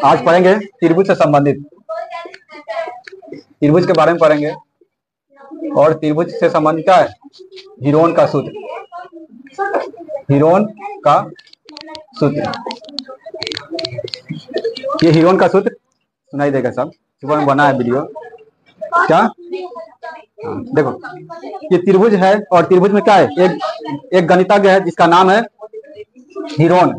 आज पढ़ेंगे त्रिभुज से संबंधित, त्रिभुज के बारे में पढ़ेंगे। और त्रिभुज से संबंधित क्या है? हीरोन का सूत्र, हीरोन का सूत्र। ये हीरोन का सूत्र सुनाई देगा सब, सुबह में बना है वीडियो। क्या? देखो, ये त्रिभुज है और त्रिभुज में क्या है? एक गणितज्ञ है जिसका नाम है हीरोन।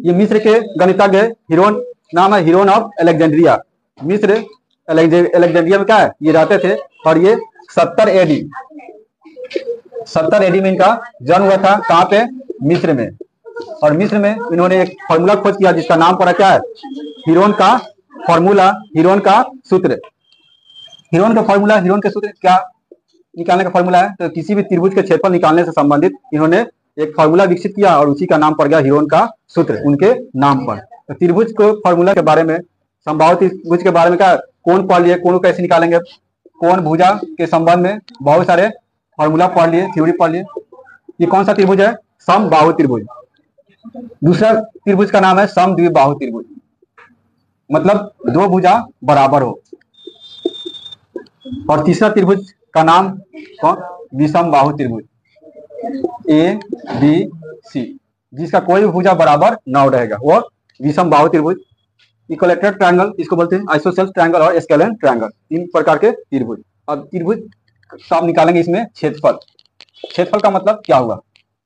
ये मिस्र के गणितज्ञ है, हीरोन नाम है, हीरोन ऑफ अलेक्जेंड्रिया। मिस्र अलेक्जेंड्रिया में क्या है? ये रहते थे। और ये 70 एडी, 70 एडी में इनका जन्म हुआ था। कहाँ पे? मिस्र में। और मिस्र में इन्होंने एक फॉर्मूला खोज किया जिसका नाम पड़ा क्या है? हीरोन का फॉर्मूला, हीरोन का सूत्र। हीरोन का फॉर्मूला, हीरोन के सूत्र क्या निकालने का फॉर्मूला है? तो किसी भी त्रिभुज के क्षेत्रफल निकालने से संबंधित इन्होंने एक फॉर्मूला विकसित किया और उसी का नाम पड़ गया हीरोन का सूत्र, उनके नाम पर। तो त्रिभुज को फॉर्मूला के बारे में, संभावित त्रिभुज के बारे में क्या, कोण पढ़ लिए, कोण कैसे निकालेंगे, कोण भुजा के संबंध में बहुत सारे फॉर्मूला पढ़ लिए, थ्योरी पढ़ लिए। ये कौन सा त्रिभुज है? समबाहु त्रिभुज। दूसरा त्रिभुज का नाम है समद्विबाहु त्रिभुज, मतलब दो भुजा बराबर हो। और तीसरा त्रिभुज का नाम कौन? विषमबाहु त्रिभुज, ए बी सी, जिसका कोई भी भुजा बराबर न रहेगा वो विषमबाहु त्रिभुज। इक्विलैटरल ट्रायंगल इसको बोलते हैं, आइसोसेल्स ट्रायंगल और स्केलर ट्रायंगल, तीन प्रकार के त्रिभुज। अब त्रिभुज आप निकालेंगे इसमें क्षेत्रफल। क्षेत्रफल का मतलब क्या हुआ?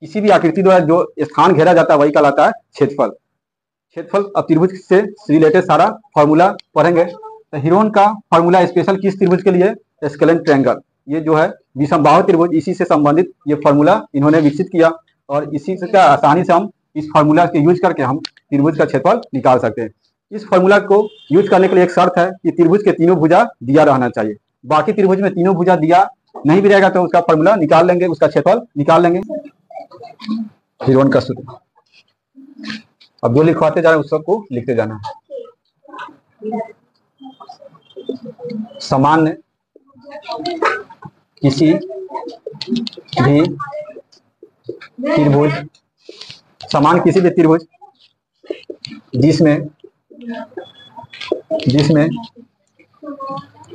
किसी भी आकृति द्वारा जो स्थान घेरा जाता है वही कहलाता है क्षेत्रफल। क्षेत्रफल, अब त्रिभुज से रिलेटेड सारा फॉर्मूला पढ़ेंगे। तो हीरोन का फॉर्मूला स्पेशल किस त्रिभुज के लिए? Scalar triangle. ये जो है विषमबाहु त्रिभुज, इसी से संबंधित ये फॉर्मूला इन्होंने विकसित किया। और इसी से क्या आसानी से हम इस फॉर्मूला के यूज करके हम त्रिभुज का क्षेत्रफल निकाल सकते हैं। इस फॉर्मूला को यूज करने के लिए एक शर्त है कि त्रिभुज के तीनों भुजा दिया रहना चाहिए। बाकी त्रिभुज में तीनों भुजा दिया नहीं भी रहेगा तो उसका फॉर्मूला निकाल लेंगे, उसका क्षेत्रफल निकाल लेंगे। हीरोन का सूत्र अब जो लिखवाते जा रहे हैं उस सबको लिखते जाना। सामान्य किसी भी त्रिभुज, समान किसी भी त्रिभुज जिसमें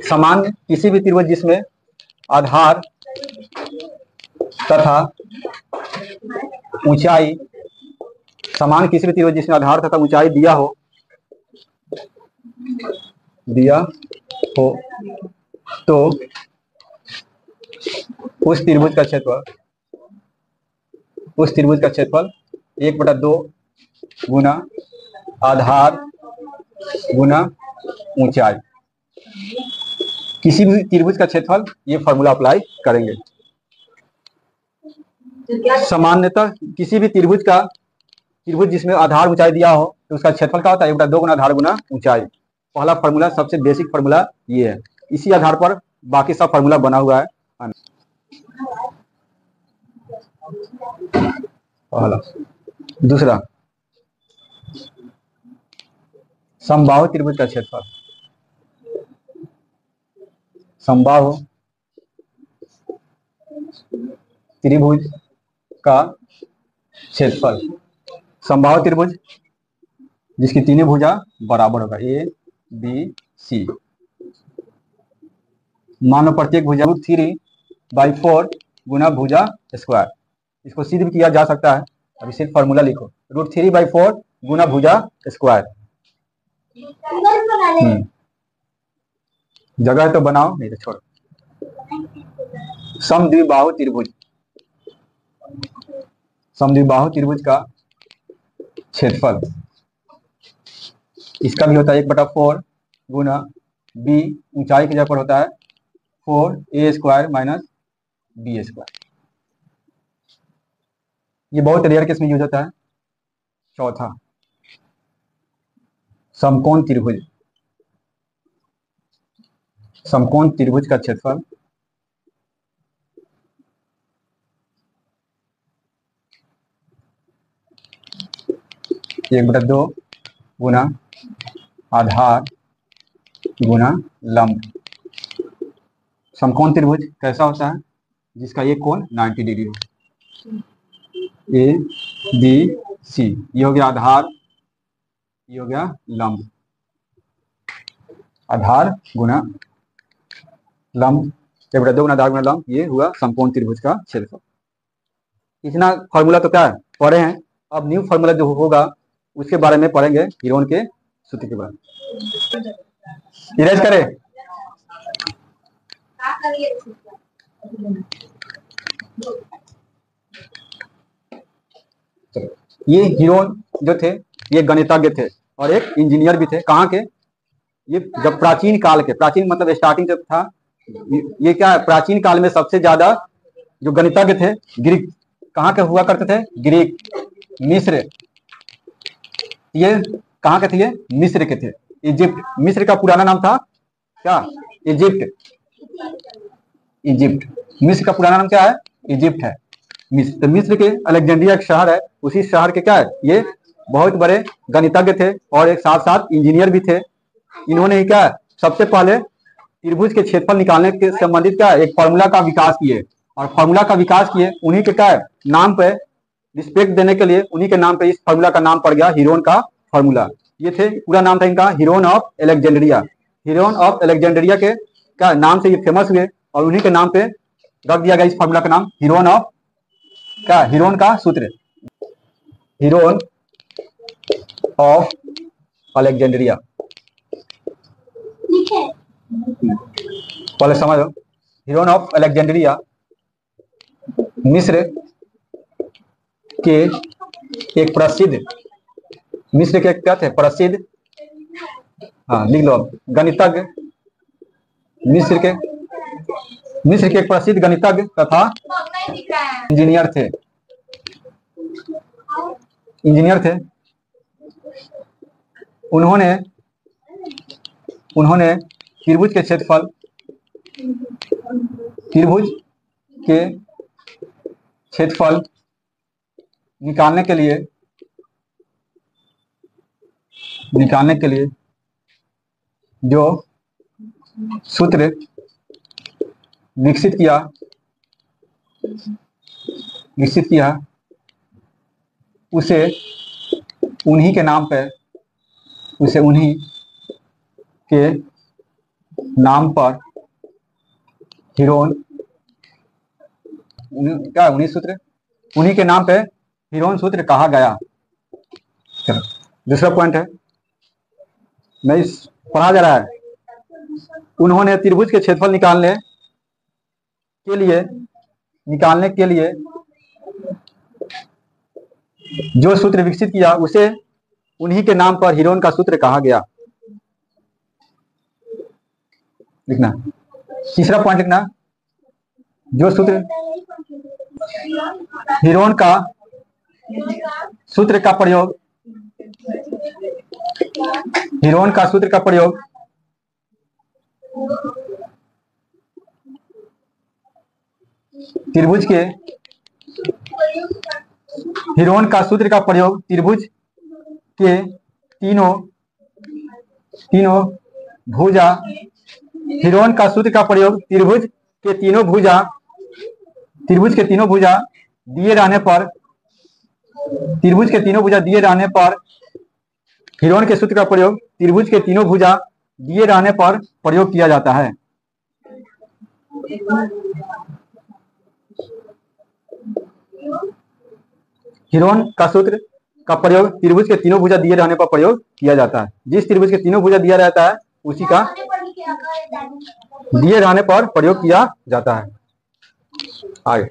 सामान्य किसी भी त्रिभुज जिसमें आधार तथा ऊंचाई, समान किसी भी त्रिभुज जिसमें आधार तथा ऊंचाई दिया हो तो उस त्रिभुज का क्षेत्रफल 1/2 गुना आधार गुना ऊंचाई। किसी भी त्रिभुज का क्षेत्रफल, ये फॉर्मूला अप्लाई करेंगे। सामान्यतः किसी भी त्रिभुज जिसमें आधार ऊंचाई दिया हो तो उसका क्षेत्रफल क्या होता है? 1/2 गुना आधार गुना ऊंचाई। पहला फॉर्मूला, सबसे बेसिक फॉर्मूला ये है। इसी आधार पर बाकी सब फॉर्मूला बना हुआ है। पहला। दूसरा, समबाहु त्रिभुज का क्षेत्रफल। समबाहु त्रिभुज का क्षेत्रफल, समबाहु त्रिभुज जिसकी तीनों भुजा बराबर होगा, ए बी सी। मान लो प्रत्येक भुजा √3/4 गुना भुजा स्क्वायर। इसको सिद्ध भी किया जा सकता है। अभी सिर्फ फॉर्मूला लिखो, √3/4 गुना भुजा स्क्वायर। जगह तो बनाओ, नहीं तो छोड़ो। समद्विबाहु त्रिभुज, समद्विबाहु त्रिभुज का क्षेत्रफल इसका भी होता है 1/4 गुना बी, ऊंचाई की जगह पर होता है 4a² - b²। ये बहुत रेयर केस में यूज होता है। चौथा, समकोण त्रिभुज। समकोण त्रिभुज का क्षेत्रफल 1/2 गुना आधार गुना लंब। समकोण त्रिभुज कैसा होता है? जिसका एक कोण 90 डिग्री हो। ए बी सी, ये हो गया आधार, ये हो गया लंब। आधार गुना लंब 1/2 गुना आधार गुना लंब, ये हुआ समकोण त्रिभुज का क्षेत्रफल। इतना फॉर्मूला तो क्या पढ़े हैं। अब न्यू फॉर्मूला जो होगा उसके बारे में पढ़ेंगे, हीरोन के सूत्र के बारे में। इरेज करें। ये हीरोन जो थे ये गणितज्ञ थे और एक इंजीनियर भी थे। कहाँ के? ये जब प्राचीन काल के, प्राचीन मतलब स्टार्टिंग जब था, ये क्या है, प्राचीन काल में सबसे ज्यादा जो गणितज्ञ थे ग्रीक, कहाँ के हुआ करते थे? ग्रीक, मिस्र। ये कहाँ के थे? ये मिस्र के थे, इजिप्ट। मिस्र का पुराना नाम था क्या? इजिप्ट। इजिप्ट, मिस्र का पुराना नाम क्या है? इजिप्ट है। मिस्र, तो मिस्र के अलेक्जेंड्रिया एक शहर है, उसी शहर के क्या है, ये बहुत बड़े गणितज्ञ थे और एक साथ साथ इंजीनियर भी थे। इन्होंने क्या सबसे पहले त्रिभुज के क्षेत्रफल निकालने के संबंधित क्या एक फॉर्मूला का विकास किए, और फॉर्मूला का विकास किए उन्हीं के क्या नाम पे, रिस्पेक्ट देने के लिए उन्हीं के नाम पे इस फॉर्मूला का नाम पड़ गया हीरोन का फॉर्मूला। ये थे, पूरा नाम था इनका Heron of Alexandria. Heron of Alexandria के क्या नाम से ये फेमस हुए और उन्हीं के नाम पे रख दिया गया इस फॉर्मूला का नाम हीरोन ऑफ क्या, हीरोन का सूत्र, हीरोन ऑफ अलेक्जेंड्रिया। पहले समझो, हीरोन ऑफ अलेक्जेंड्रिया मिस्र के एक प्रसिद्ध, मिस्र के क्या थे? प्रसिद्ध, हाँ लिख लो अब, गणितज्ञ। मिस्र के एक प्रसिद्ध गणितज्ञ तथा इंजीनियर थे। इंजीनियर थे। उन्होंने त्रिभुज के क्षेत्रफल, त्रिभुज के क्षेत्रफल निकालने के लिए जो सूत्र विकसित किया उसे उन्हीं के नाम पर हीरोन, क्या उन्हीं के नाम पे हीरोन सूत्र कहा गया। चलो दूसरा पॉइंट है, नहीं पढ़ा जा रहा है। उन्होंने त्रिभुज के क्षेत्रफल निकालने के लिए जो सूत्र विकसित किया उसे उन्हीं के नाम पर हीरोन का सूत्र कहा गया। लिखना, तीसरा पॉइंट लिखना, जो सूत्र हीरोन का सूत्र का प्रयोग, हीरोन का सूत्र का प्रयोग त्रिभुज के, हीरोन का सूत्र का प्रयोग त्रिभुज के तीनों भुजा, हीरोन का सूत्र का प्रयोग त्रिभुज के तीनों भुजा दिए रहने पर, हीरोन के सूत्र का प्रयोग त्रिभुज के तीनों भुजा दिए रहने पर प्रयोग किया जाता है। हीरोन का सूत्र का प्रयोग त्रिभुज के तीनों भुजा दिए रहने पर प्रयोग किया जाता है। जिस त्रिभुज के तीनों भुजा दिया रहता है उसी का दिए रहने पर प्रयोग किया जाता है। आगे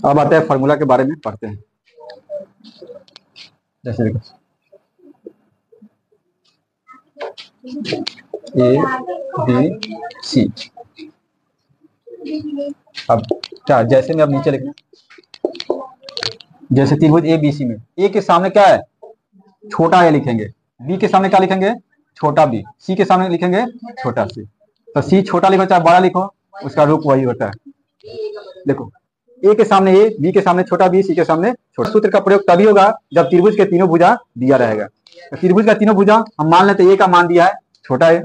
अब आते हैं फॉर्मूला के बारे में पढ़ते हैं। जैसे देखो ABC, अब क्या, जैसे में अब नीचे लिखना, जैसे त्रिभुज ABC में ए के सामने क्या है? छोटा ए लिखेंगे, बी के सामने क्या लिखेंगे? छोटा बी, सी के सामने लिखेंगे छोटा सी। तो सी छोटा लिखो चाहे बड़ा लिखो, उसका रूप वही होता है। देखो ए के सामने ए, बी के सामने छोटा बी, सी के सामने छोटा। सूत्र का प्रयोग तभी होगा जब त्रिभुज के तीनों भुजा दिया रहेगा। तो त्रिभुज का तीनों भुजा हम मान लेते, ए का मान दिया है छोटा ए,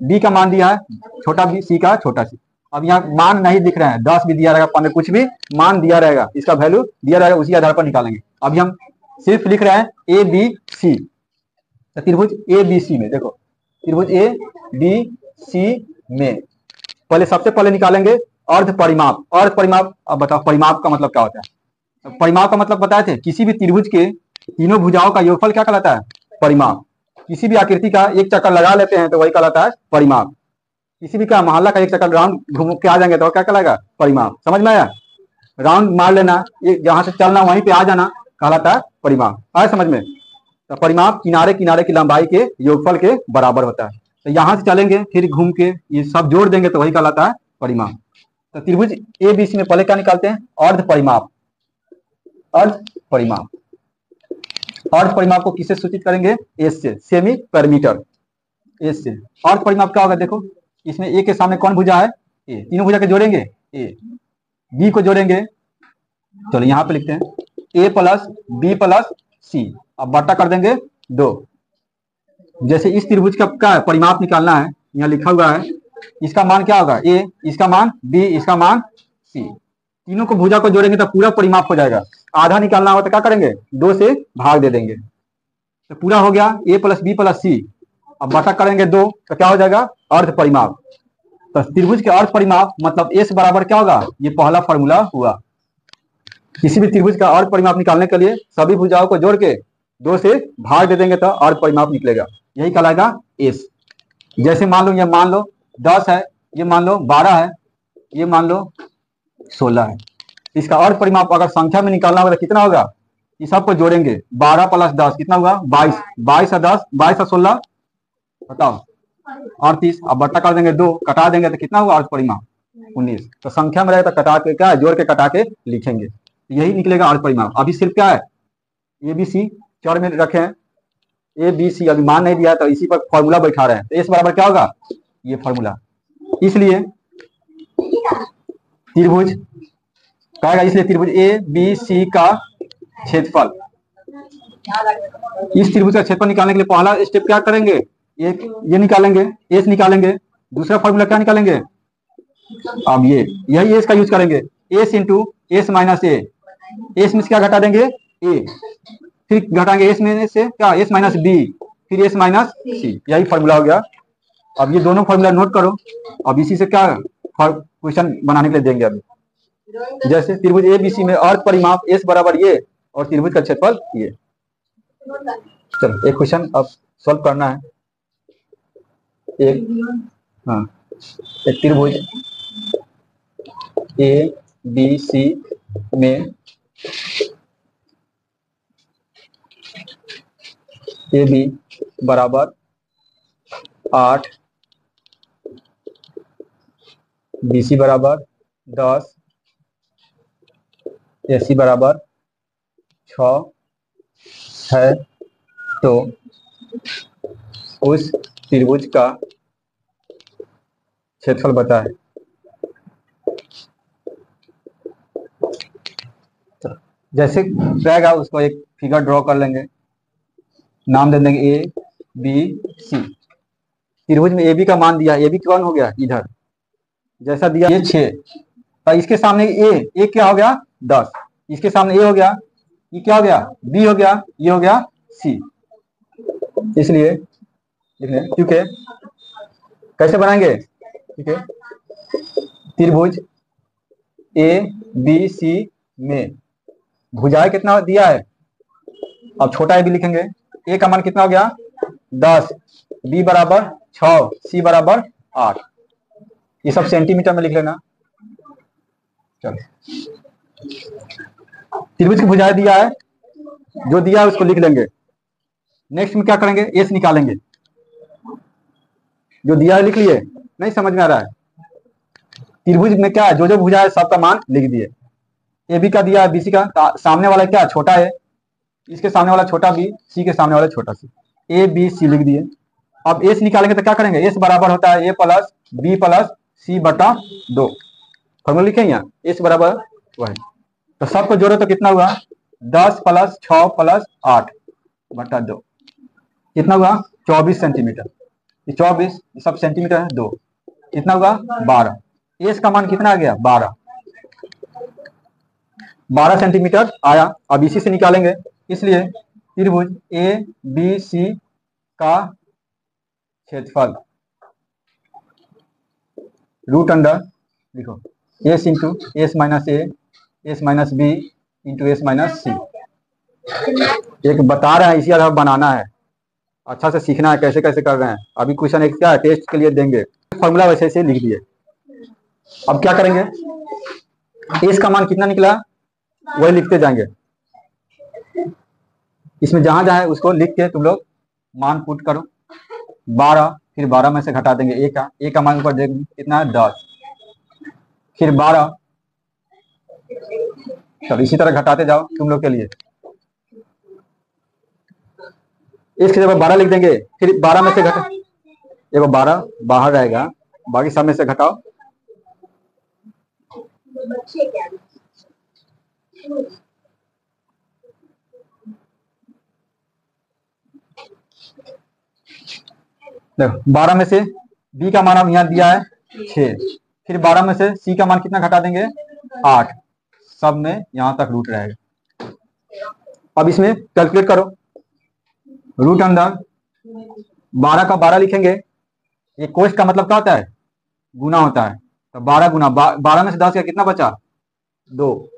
बी का मान दिया है छोटा बी, सी का छोटा सी। अब यहाँ मान नहीं दिख रहे हैं, 10 भी दिया रहेगा, 15 कुछ भी मान दिया रहेगा, इसका वैल्यू दिया रहेगा, उसी आधार पर निकालेंगे। अभी हम सिर्फ लिख रहे हैं ABC। तो त्रिभुज ए बी सी में देखो, त्रिभुज ए बी सी में पहले सबसे पहले निकालेंगे अर्ध परिमाप। अर्ध परिमाप, अब बताओ परिमाप का मतलब क्या होता है? परिमाप का मतलब बताए थे, किसी भी त्रिभुज के तीनों भुजाओं का योगफल क्या कहलाता है? परिमाप। किसी भी आकृति का एक चक्कर लगा लेते हैं तो वही कहलाता है परिमाप। किसी भी का मोहल्ला का एक चक्कर राउंड घूम के आ जाएंगे तो क्या कहलाएगा? परिमाप। समझ में आया? राउंड मार लेना, जहां से चलना वहीं पे आ जाना कहलाता है परिमाप। आया समझ में? तो परिमाप किनारे किनारे की लंबाई के योगफल के बराबर होता है। तो यहां से चलेंगे फिर घूम के ये सब जोड़ देंगे तो वही कहलाता है परिमाप। तो त्रिभुज ए बी सी में पहले क्या निकालते हैं? अर्ध परिमाप। अर्ध परिमाप, अर्ध परिमाप को किससे सूचित करेंगे? एस से, सेमी पैरामीटर एस से। अर्ध परिमाप क्या होगा? देखो इसमें ए के सामने कौन भुजा है? ए। तीनों भुजा के जोड़ेंगे, ए बी को जोड़ेंगे, चलो यहाँ पे लिखते हैं ए प्लस बी प्लस सी, अब बट्टा कर देंगे 2। जैसे इस त्रिभुज का क्या परिमाप निकालना है, यहाँ लिखा हुआ है, इसका मान क्या होगा? ए, इसका मान बी, इसका मान सी। तीनों को भुजा को जोड़ेंगे तो पूरा परिमाप हो जाएगा। आधा निकालना हो तो क्या करेंगे? 2 से भाग दे देंगे तो पूरा हो गया ए प्लस बी प्लस सी। अब बटा करेंगे 2 तो क्या हो जाएगा? अर्ध परिमाप। तो त्रिभुज के अर्ध परिमाप मतलब एस बराबर क्या होगा? ये पहला फॉर्मूला हुआ। किसी भी त्रिभुज का अर्ध परिमाप निकालने के लिए सभी भुजाओं को जोड़ के 2 से भाग दे देंगे तो अर्ध परिमाप निकलेगा, यही कहलाएगा एस। जैसे मान लो, ये मान लो 10 है, ये मान लो 12 है, ये मान लो 16 है। इसका अर्ध परिमाप अगर संख्या में निकालना होगा तो कितना होगा? ये सबको जोड़ेंगे, 12 प्लस 10 कितना हुआ? 22। 22 और 10, 22 और 16 बताओ 38। अब बट्टा कर देंगे 2, कटा देंगे तो कितना हुआ अर्ध परिमाप? 19। तो संख्या में रहेगा तो कटा के क्या है? जोड़ के कटा के लिखेंगे, यही निकलेगा अर्ध परिमाप। अभी सिर्फ क्या है? ए बी सी चर में रखे हैं, ए बी सी अभी मान नहीं दिया तो इसी पर फॉर्मूला बैठा रहे हैं। तो एस बराबर क्या होगा? ये फॉर्मूला। इसलिए त्रिभुज कहेगा, इसलिए त्रिभुज ए बी सी का क्षेत्रफल, इस त्रिभुज का क्षेत्रफल निकालने के लिए पहला स्टेप क्या करेंगे? ये निकालेंगे, एस निकालेंगे। दूसरा फॉर्मूला क्या निकालेंगे? अब ये यही एस का यूज करेंगे, S into S minus A. S में से क्या घटा देंगे? ए, फिर घटाएंगे एस में से क्या? एस माइनस बी, फिर एस माइनस सी, यही फॉर्मूला हो गया। अब ये दोनों फॉर्मूला नोट करो। अब इसी से क्या क्वेश्चन बनाने के लिए देंगे अभी। जैसे त्रिभुज ए बी सी में अर्ध परिमाप एस बराबर ये और त्रिभुज का क्षेत्रफल ये। चलो एक क्वेश्चन अब सॉल्व करना है। एक त्रिभुज ए बी सी में ए बी बराबर 8, बी सी बराबर 10, ए सी बराबर 6 है, तो उस त्रिभुज का क्षेत्रफल बताएं। जैसे रहेगा उसको एक फिगर ड्रॉ कर लेंगे, नाम दे देंगे ए बी सी। त्रिभुज में ए बी का मान दिया, ए बी कौन हो गया? इधर जैसा दिया ये 6, तो इसके सामने ए क्या हो गया? 10। इसके सामने ए हो गया, ये क्या हो गया? बी हो गया, ये हो गया सी। इसलिए क्योंकि कैसे बनाएंगे? ठीक है, त्रिभुज ए बी सी में भुजाएं कितना दिया है? अब छोटा ए भी लिखेंगे। ए का मान कितना हो गया? 10, बी बराबर 6, सी बराबर 8। ये सब सेंटीमीटर में लिख लेना। चलो, त्रिभुज की भुजाएं दिया है, जो दिया है उसको लिख लेंगे। नेक्स्ट में क्या करेंगे? एस निकालेंगे। जो दिया है लिख लिए? नहीं समझ में आ रहा है? त्रिभुज में क्या है? जो जो भुजा है सबका मान लिख दिए। ए बी का दिया है, बी सी का सामने वाला क्या? छोटा है, इसके सामने वाला छोटा बी, सी के सामने वाला छोटा सी, ए बी सी लिख दिए। अब एस निकालेंगे तो क्या करेंगे? एस बराबर होता है ए प्लस बी प्लस सी बटा 2। फॉर्मूला लिखे यहाँ, एस बराबर वही। तो सबको जोड़ो तो कितना हुआ? 10 प्लस 6 प्लस 8 बटा 2, कितना हुआ? 24 सेंटीमीटर। 24 सब सेंटीमीटर है, 2 कितना हुआ? 12। एस का मान कितना आ गया? 12 सेंटीमीटर आया। अब इसी से निकालेंगे। इसलिए त्रिभुज ए बी सी का क्षेत्रफल रूट अंडर लिखो S into S minus A S minus B into S minus C. एक बता रहे हैं, इसी आधार बनाना है, अच्छा से सीखना है कैसे कैसे कर रहे हैं। अभी क्वेश्चन एक क्या है, टेस्ट के लिए देंगे, फॉर्मूला वैसे वैसे लिख दिए। अब क्या करेंगे, एस का मान कितना निकला वही लिखते जाएंगे। इसमें जहां जहां है उसको लिख के तुम लोग मान पुट करो। 12, फिर 12 में से घटा देंगे ए का मान ऊपर देंगे कितना है 10, फिर 12। चलो इसी तरह घटाते जाओ तुम लोग के लिए। इसकी जगह 12 लिख देंगे, फिर 12 में से घटा, देखो 12 बाहर रहेगा, बाकी सब में से घटाओ। देखो 12 में से बी का मान अब यहाँ दिया है 6, फिर 12 में से सी का मान कितना घटा देंगे 8, सब में यहां तक रूट रहेगा। अब इसमें कैलकुलेट करो, रूट अंडर 12 का 12 लिखेंगे, ये कोष्ठ का मतलब क्या होता है गुना होता है, तो 12 गुना 12 में से 10 गया कितना बचा 2,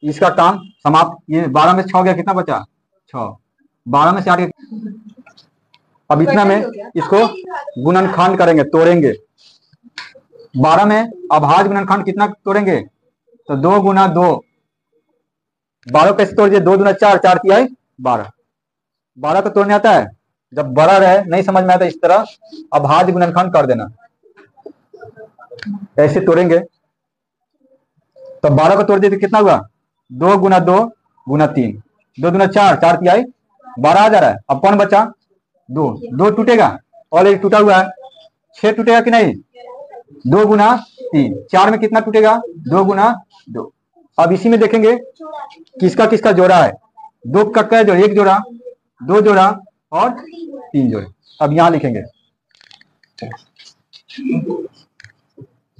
इसका काम समाप्त। ये 12 में से 6 गया कितना बचा 6, 12 में से 8 गया। अब इतना में इसको गुणनखंड करेंगे, तोड़ेंगे। 12 में अभाज्य गुणनखंड कितना तोड़ेंगे, तो 2 गुना 2, 12 कैसे तोड़ दिए 2 दूना 4, 4 तिहाई 12, 12 को तोड़ने आता है। जब बड़ा रहे नहीं समझ में आता इस तरह अभाज्य गुणनखंड कर देना, ऐसे तोड़ेंगे। तो 12 को तोड़ दिए तो कितना हुआ 2 गुना 2 गुना 3, 2 दूना 4, 4 तिहाई 12 आ जा रहा है। अब कौन बचा 2, 2 टूटेगा, ऑलरेडी टूटा हुआ है। 6 टूटेगा कि नहीं, 2 गुना 3, 4 में कितना टूटेगा 2 गुना 2। अब इसी में देखेंगे किसका किसका जोड़ा है, 2 का क्या जोड़ा, 1 जोड़ा, 2 जोड़ा और 3 जोड़े। अब यहां लिखेंगे,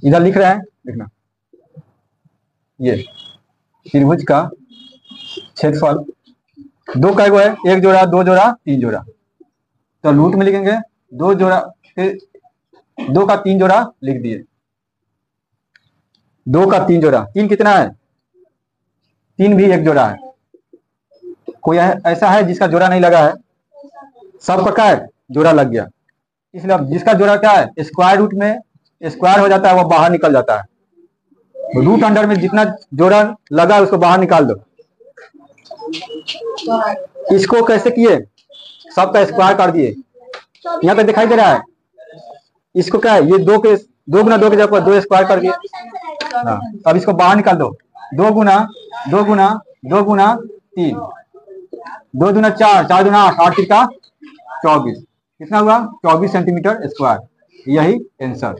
इधर लिख रहे हैं देखना, ये त्रिभुज का क्षेत्रफल 2 का है, 1 जोड़ा 2 जोड़ा 3 जोड़ा, तो रूट में लिखेंगे 2 जोड़ा, फिर 2 का 3 जोड़ा लिख दिए, 2 का 3 जोड़ा, 3 कितना है 3 भी 1 जोड़ा है। कोई ऐसा है जिसका जोड़ा नहीं लगा है, सबका क्या है जोड़ा लग गया, इसलिए अब जिसका जोड़ा क्या है स्क्वायर रूट में स्क्वायर हो जाता है, वो बाहर निकल जाता है। रूट अंडर में जितना जोड़ा लगा है उसको बाहर निकाल दो। इसको कैसे किए, सबका स्क्वायर कर दिए, यहाँ पे दिखाई दे रहा है। इसको क्या है, ये 2 गुना 2 के जगह 2 स्क्वायर कर दिए। हाँ, अब इसको बाहर निकाल दो, 2 गुना 2 गुना 2 गुना 3, 2 दूना 4, 4 दूना 8, 8 3 का 24, कितना हुआ 24 सेंटीमीटर स्क्वायर। यही आंसर,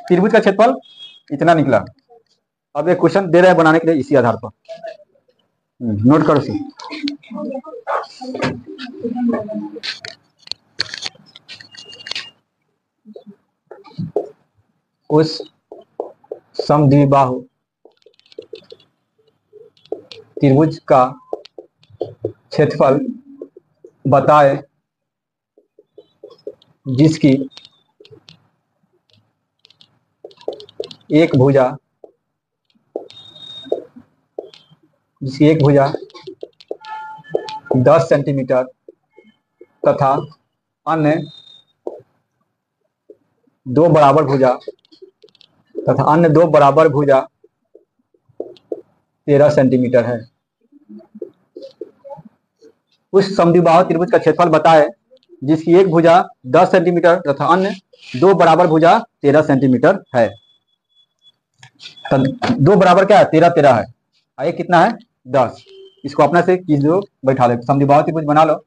त्रिभुज का क्षेत्रफल इतना निकला। अब एक क्वेश्चन दे रहे हैं बनाने के लिए इसी आधार पर, नोट करो सर। उस समद्विबाहु त्रिभुज का क्षेत्रफल बताए जिसकी एक भुजा 10 सेंटीमीटर तथा अन्य 2 बराबर भुजा 13 सेंटीमीटर है। उस समद्विबाहु त्रिभुज का क्षेत्रफल बताए जिसकी एक भुजा 10 सेंटीमीटर तथा अन्य 2 बराबर भुजा 13 सेंटीमीटर है। तो 2 बराबर क्या है 13 13 है, एक कितना है 10। इसको अपना से कीज दो, बैठा लो, समद्विबाहु त्रिभुज बना लो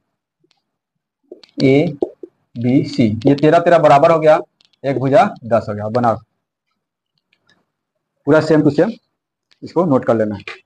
ए बी सी, ये 13 13 बराबर हो गया, एक भुजा 10 हो गया। बनाओ पूरा सेम टू सेम, इसको नोट कर लेना है।